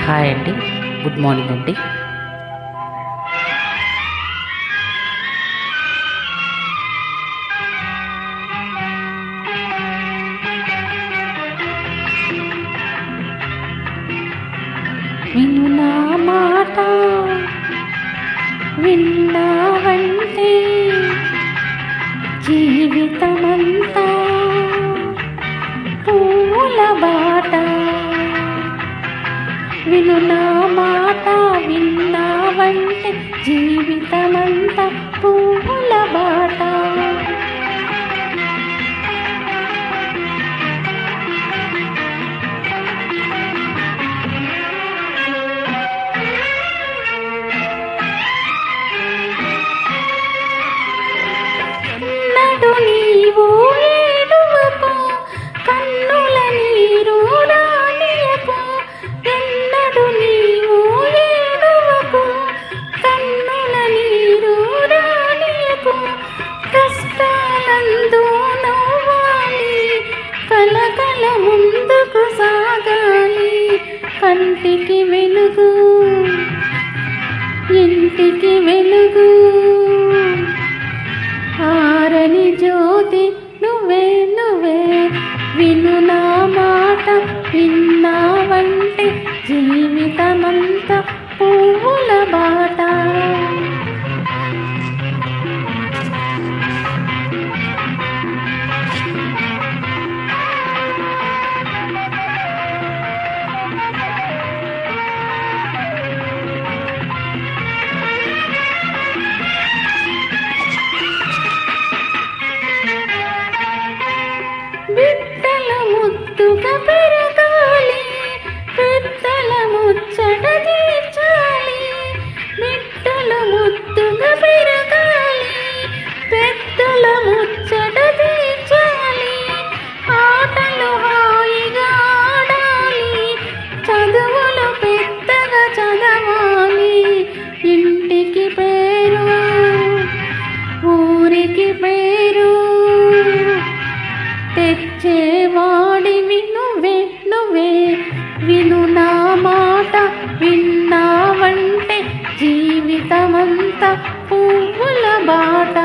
Hi అండి, good morning అండి. విను నా మాట విన్నావంటే జీవితమంతా పూల బాట. విను నా మాట విన్నావంటే జీవితమంతా పూల బాట. ఎన్నడు నీవు ఏడువకు, కన్నుల నీరు రానియకు. ఎన్నడు నీవు ఏడువకు, కన్నుల నీరు రానియకు. కష్టాలందు నవ్వాలి, కలకల ముందుకు సాగాలి. కంటికి వెలుగు, ఇంటికి వెలుగు, ఆరని జ్యోతి నువ్వే నువ్వే. విను నా మాట విన్నావంటే జీవితమంతా పువ్వుల బాట. బిడ్డల ముద్దుగా పెరగాలి, పెద్దల ముచ్చట తీర్చాలి. బిడ్డల ముద్దుగా పెరగాలి, పెద్దల ముచ్చట తీర్చాలి. ఆటలు హాయిగా ఆడాలి, చదువులు పెద్దగా చదవాలి. ఇంటికి పేరు, ఊరికి పేరు తెచ్చేవాడివి నువ్వే నువ్వే. విను నా మాట విన్నావంటే జీవితమంతా పువ్వుల బాట.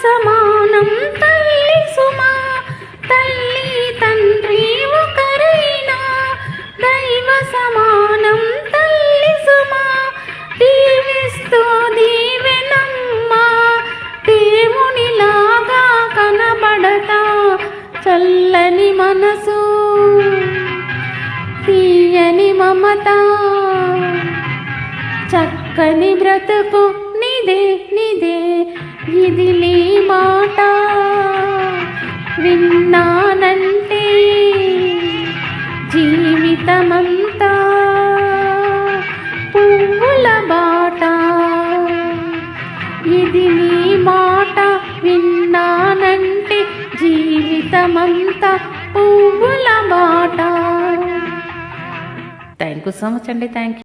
సమానం తల్లి సుమా, తల్లి తండ్రి ఒకరైనా దైవ సమానం తల్లి సుమా. దీవిస్తూ దీవెనమ్మా, దేవునిలాగా కనబడతా. చల్లని మనసు, తీయని మమత, చక్కని బ్రతుకు నిదే నిదే. ఇది నీ మాట విన్నానంటే జీవితమంతా పువ్వుల బాట. ఇది నీ మాట విన్నానంటే జీవితమంతా పువ్వుల బాట. థ్యాంక్ యూ సో మచ్ అండి. Thank you.